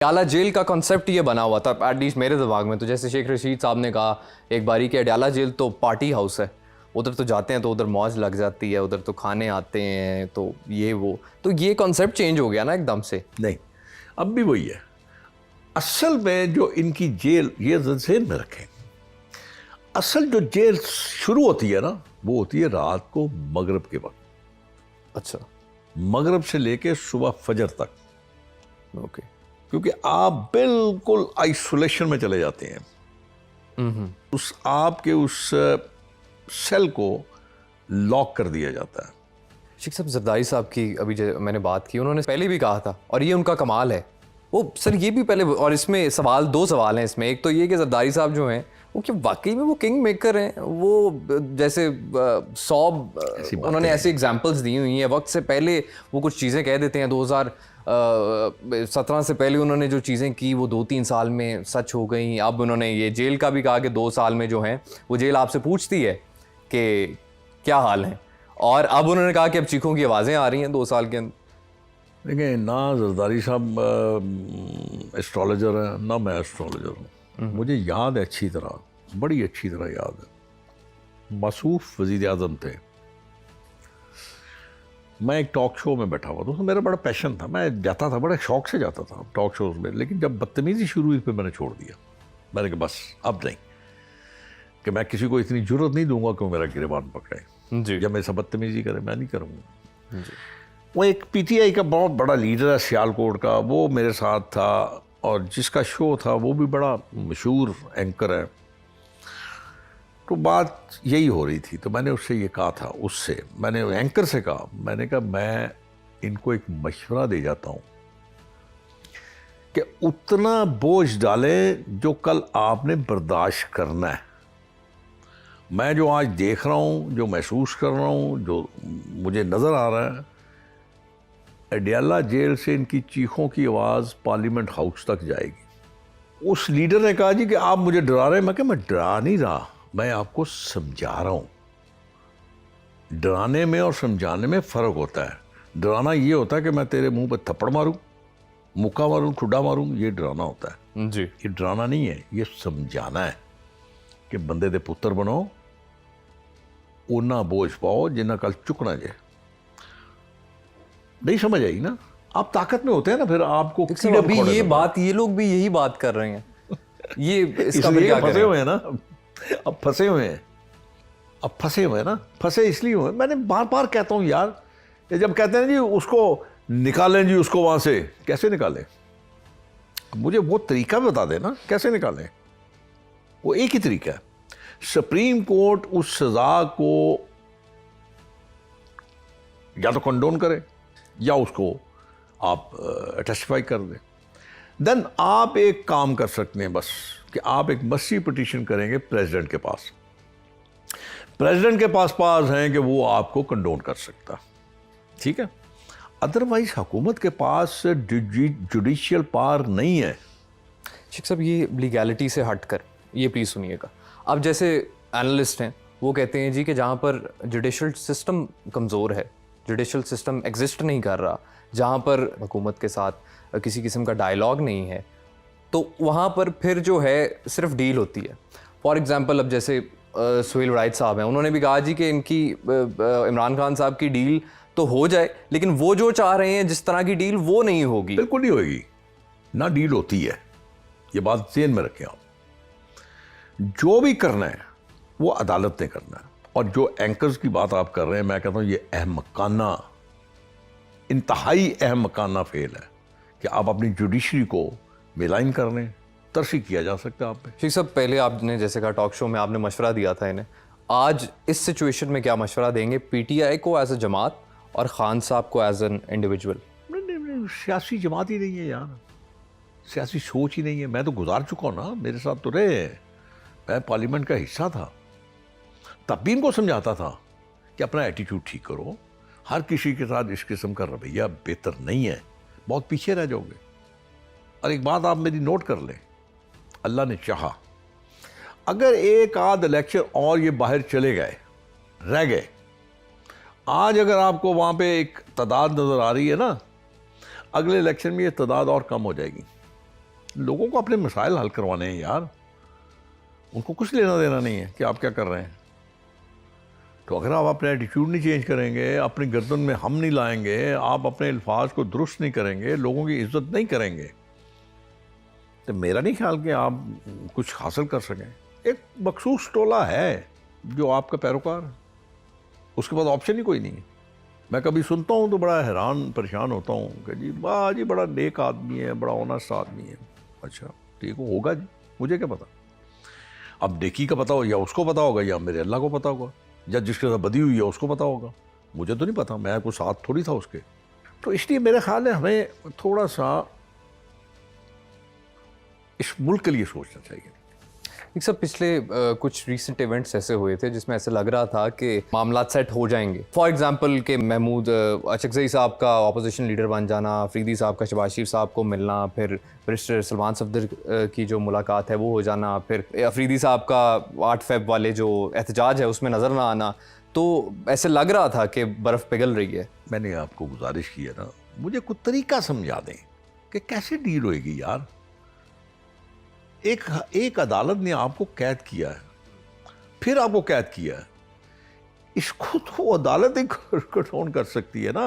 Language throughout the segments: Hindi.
अडयाला जेल का कॉन्सेप्ट ये बना हुआ था एटलीस्ट मेरे दिमाग में, तो जैसे शेख रशीद साहब ने कहा एक बारी कि अडयाला जेल तो पार्टी हाउस है, उधर तो जाते हैं तो उधर मौज लग जाती है, उधर तो खाने आते हैं, तो ये वो, तो ये कॉन्सेप्ट चेंज हो गया ना एकदम से। नहीं, अब भी वही है। असल में जो इनकी जेल, ये ज़हन में रखें, असल जो जेल शुरू होती है ना, वो होती है रात को मगरिब के वक्त। अच्छा, मगरिब से लेके सुबह फजर तक। ओके। क्योंकि आप बिल्कुल आइसोलेशन में चले जाते हैं। उस आपके उस सेल को लॉक कर दिया जाता है। शेख साहब जरदारी साहब की अभी जो मैंने बात की, उन्होंने पहले भी कहा था और ये उनका कमाल है वो सर, ये भी पहले, और इसमें सवाल, दो सवाल हैं इसमें। एक तो ये कि जरदारी साहब जो हैं वो क्या वाकई में वो किंग मेकर हैं? वो जैसे उन्होंने ऐसी एग्जांपल्स दी हुई हैं, वक्त से पहले वो कुछ चीज़ें कह देते हैं, 2017 से पहले उन्होंने जो चीज़ें की वो 2-3 साल में सच हो गई। अब उन्होंने ये जेल का भी कहा कि 2 साल में जो है वो जेल आपसे पूछती है कि क्या हाल है, और अब उन्होंने कहा कि अब चीखों की आवाज़ें आ रही हैं 2 साल के अंदर। देखिए, ना जरदारी साहब एस्ट्रोलॉजर हैं, ना मैं एस्ट्रोलॉजर हूँ। मुझे याद है अच्छी तरह, बड़ी अच्छी तरह याद है, मसूफ वज़ीर आज़म थे। मैं एक टॉक शो में बैठा हुआ था, उसमें मेरा बड़ा पैशन था, मैं जाता था, बड़े शौक से जाता था टॉक शोज में। लेकिन जब बदतमीज़ी शुरू हुई फिर मैंने छोड़ दिया। मैंने कहा बस अब नहीं, कि मैं किसी को इतनी जुर्रत नहीं दूंगा कि वो मेरा गिरबान पकड़े जी। जब मेरे से बदतमीज़ी करे, मैं नहीं करूँगा। वो एक पीटीआई का बहुत बड़ा लीडर है सियालकोट का, वो मेरे साथ था, और जिसका शो था वो भी बड़ा मशहूर एंकर है। तो बात यही हो रही थी, तो मैंने उससे ये कहा था, उससे मैंने एंकर से कहा, मैंने कहा मैं इनको एक मशवरा दे जाता हूँ कि उतना बोझ डालें जो कल आपने बर्दाश्त करना है। मैं जो आज देख रहा हूँ, जो महसूस कर रहा हूँ, जो मुझे नज़र आ रहा है, अडयाला जेल से इनकी चीखों की आवाज़ पार्लियामेंट हाउस तक जाएगी। उस लीडर ने कहा जी कि आप मुझे डरा रहे हैं। मैं कहा मैं डरा नहीं रहा, मैं आपको समझा रहा हूँ। डराने में और समझाने में फ़र्क होता है। डराना ये होता है कि मैं तेरे मुंह पर थप्पड़ मारूं, मुक्का मारूं, ठुड्डा मारूं, ये डराना होता है जी। ये डराना नहीं है, ये समझाना है कि बंदे दे पुत्र बनो, उन्ना बोझ पाओ जिन्ना कल चुकना जाए। नहीं समझ आई ना? आप ताकत में होते हैं ना, फिर आपको अभी ये बात, ये लोग भी यही बात कर रहे हैं, ये इसका इसलिए क्या फंसे हुए हैं ना, अब फंसे हुए हैं, अब फंसे हुए हैं ना, फंसे इसलिए हुए। मैंने बार बार कहता हूँ यार, ये जब कहते हैं जी उसको निकालें, जी उसको वहां से, कैसे निकालें? मुझे वो तरीका बता देना कैसे निकालें। वो एक ही तरीका है, सुप्रीम कोर्ट उस सजा को या तो कंडोन करे या उसको आप टेस्टिफाई कर दें। देन आप एक काम कर सकते हैं बस, कि आप एक मसी पिटीशन करेंगे प्रेसिडेंट के पास। प्रेसिडेंट के पास हैं कि वो आपको कंडोन कर सकता, ठीक है। अदरवाइज हुकूमत के पास जुडिशियल पावर नहीं है। शेख साहब, ये लीगैलिटी से हटकर ये प्लीज़ सुनिएगा। अब जैसे एनालिस्ट हैं वो कहते हैं जी कि जहाँ पर जुडिशल सिस्टम कमज़ोर है, जुडिशल सिस्टम एग्जिस्ट नहीं कर रहा, जहाँ पर हुकूमत के साथ किसी किस्म का डायलॉग नहीं है, तो वहाँ पर फिर जो है सिर्फ डील होती है। फॉर एग्ज़ाम्पल अब जैसे सुहेल वड़ाइच साहब हैं, उन्होंने भी कहा जी कि इनकी इमरान खान साहब की डील तो हो जाए, लेकिन वो जो चाह रहे हैं जिस तरह की डील वो नहीं होगी। बिल्कुल नहीं होगी ना, डील होती है, ये बात ज़हन में रखें आप। जो भी करना है वो अदालत ने करना है। और जो एंकर्स की बात आप कर रहे हैं, मैं कहता हूँ ये अहमकाना, इंतहाई अहमकाना फेल है कि आप अपनी जुडिशरी को मिलाइन कर लें। तरसी किया जा सकता है आप पे। शेख साहब, पहले आपने जैसे कहा टॉक शो में आपने मशवरा दिया था इन्हें, आज इस सिचुएशन में क्या मशवरा देंगे पीटीआई को एज ए जमात और खान साहब को एज एन इंडिविजुअल? नहीं, सियासी जमात ही नहीं है यार, सियासी सोच ही नहीं है। मैं तो गुजार चुका हूँ ना, मेरे साथ तो रहे हैं, मैं पार्लियामेंट का हिस्सा था, तब भी इनको समझाता था कि अपना एटीट्यूड ठीक करो, हर किसी के साथ इस किस्म का रवैया बेहतर नहीं है, बहुत पीछे रह जाओगे। और एक बात आप मेरी नोट कर लें, अल्लाह ने चाहा अगर एक आध इलेक्शन और ये बाहर चले गए, रह गए, आज अगर आपको वहाँ पे एक तादाद नज़र आ रही है ना, अगले इलेक्शन में ये तादाद और कम हो जाएगी। लोगों को अपने मसाइल हल करवाने हैं यार, उनको कुछ लेना देना नहीं है कि आप क्या कर रहे हैं। तो अगर आप अपना एटीट्यूड नहीं चेंज करेंगे, अपनी गर्दन में हम नहीं लाएंगे, आप अपने अल्फाज को दुरुस्त नहीं करेंगे, लोगों की इज्जत नहीं करेंगे, तो मेरा नहीं ख्याल कि आप कुछ हासिल कर सकें। एक मखसूस टोला है जो आपका पैरोकार है, उसके बाद ऑप्शन ही कोई नहीं है। मैं कभी सुनता हूँ तो बड़ा हैरान परेशान होता हूँ कि जी वाह जी बड़ा नेक आदमी है, बड़ा ऑनेस्ट आदमी है। अच्छा ठीक होगा जी, मुझे क्या पता। अब नेकी का पता हो या उसको पता होगा या मेरे अल्लाह को पता होगा, या जिसके साथ बदी हुई है उसको पता होगा, मुझे तो नहीं पता, मैं कोई साथ थोड़ी था उसके। तो इसलिए मेरा ख्याल है हमें थोड़ा सा इस मुल्क के लिए सोचना चाहिए। एक सब पिछले कुछ रीसेंट इवेंट्स ऐसे हुए थे जिसमें ऐसे लग रहा था कि मामला सेट हो जाएंगे। फॉर एग्जांपल के महमूद अचकज़ई साहब का ऑपोजिशन लीडर बन जाना, अफरीदी साहब का शहबाज शरीफ साहब को मिलना, फिर बैरिस्टर सलमान सफदर की जो मुलाकात है वो हो जाना, फिर अफरीदी साहब का 8 फ़रवरी वाले जो एहतजाज है उसमें नज़र ना आना, तो ऐसे लग रहा था कि बर्फ़ पिघल रही है। मैंने आपको गुजारिश की है ना, मुझे कुछ तरीका समझा दें कि कैसे डील होएगी यार। एक अदालत ने आपको कैद किया है, फिर आपको कैद किया है, इसको तो अदालत ही कंट्रोल कर सकती है ना,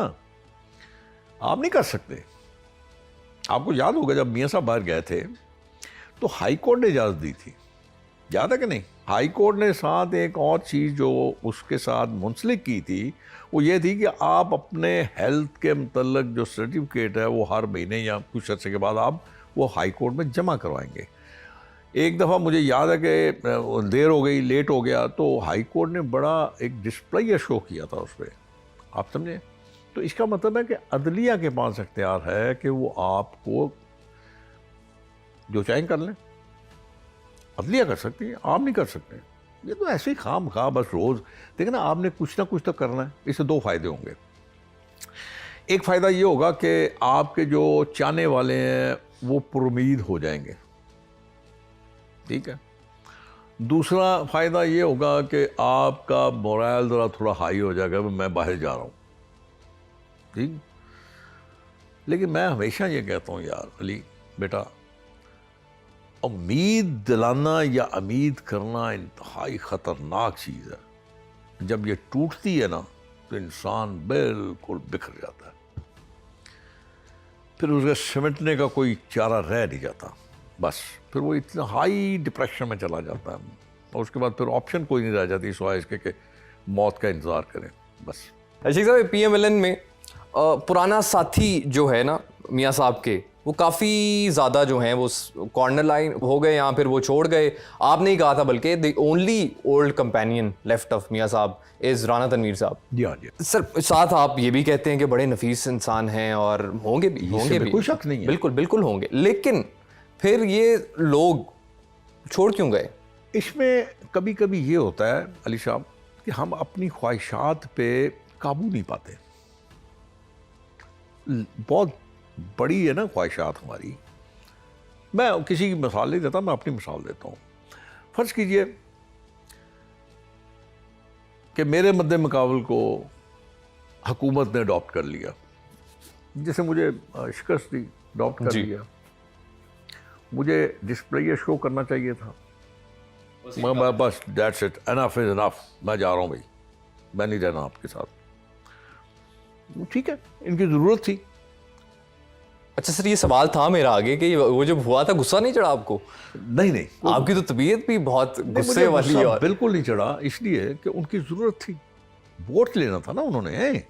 आप नहीं कर सकते। आपको याद होगा जब मियां साहब बाहर गए थे तो हाई कोर्ट ने इजाज़त दी थी, याद है कि नहीं। हाई कोर्ट ने साथ एक और चीज़ जो उसके साथ मुंसलिक की थी वो ये थी कि आप अपने हेल्थ के मतलब जो सर्टिफिकेट है वो हर महीने या कुछ अर्से के बाद आप वो हाई कोर्ट में जमा करवाएंगे। एक दफ़ा मुझे याद है कि देर हो गई, लेट हो गया, तो हाई कोर्ट ने बड़ा एक डिस्प्ले शो किया था उस पर, आप समझे। तो इसका मतलब है कि अदलिया के पास इख्तियार है कि वो आपको जो चाहें कर लें, अदलिया कर सकती है, आप नहीं कर सकते। ये तो ऐसे ही खाम खा बस रोज़ देखना, आपने कुछ ना कुछ तो करना है। इससे 2 फ़ायदे होंगे। एक फ़ायदा ये होगा कि आपके जो चाहने वाले हैं वो पुरुमीद हो जाएंगे, ठीक है। दूसरा फ़ायदा ये होगा कि आपका मोरल ज़रा थोड़ा हाई हो जाएगा, मैं बाहर जा रहा हूँ, ठीक। लेकिन मैं हमेशा ये कहता हूँ यार अली बेटा, उम्मीद दिलाना या उम्मीद करना इंतहाई ख़तरनाक चीज़ है। जब ये टूटती है ना तो इंसान बिल्कुल बिखर जाता है, फिर उसके सिमटने का कोई चारा रह नहीं जाता, बस फिर वो इतना हाई डिप्रेशन में चला जाता है और उसके बाद फिर ऑप्शन कोई नहीं रह जाती सिवाय इसके कि मौत का इंतज़ार करें, बस। शेख साहब, PMLN में पुराना साथी जो है ना मियाँ साहब के, वो काफ़ी ज़्यादा जो हैं वो कॉर्नर लाइन हो गए या फिर वो छोड़ गए। आपने ही कहा था बल्कि the only old companion left of मियाँ साहब इज़ राना तनवीर साहब। जी हाँ जी सर, साथ आप ये भी कहते हैं कि बड़े नफीस इंसान हैं और होंगे भी, कोई शक नहीं है, बिल्कुल बिल्कुल होंगे, लेकिन फिर ये लोग छोड़ क्यों गए? इसमें कभी कभी ये होता है अली साहब कि हम अपनी ख्वाहिशात पे काबू नहीं पाते। बहुत बड़ी है ना ख्वाहिशात हमारी। मैं किसी की मिसाल नहीं देता, मैं अपनी मिसाल देता हूँ। फ़र्ज़ कीजिए कि मेरे मद्दे मुकाबल को हुकूमत ने अडॉप्ट कर लिया, जैसे मुझे शिकस्त दी, अडॉप्ट कर लिया, मुझे डिस्प्ले शो करना चाहिए था, मैं बस that's it, enough is enough, मैं जा रहा हूँ भाई, मैं नहीं रहना आपके साथ। ठीक है, इनकी ज़रूरत थी। अच्छा सर, ये सवाल था मेरा आगे कि वो जब हुआ था गुस्सा नहीं चढ़ा आपको? नहीं, आपकी तो तबीयत भी बहुत गुस्से वाली है। बिल्कुल नहीं चढ़ा, इसलिए कि उनकी ज़रूरत थी, वोट लेना था ना उन्होंने।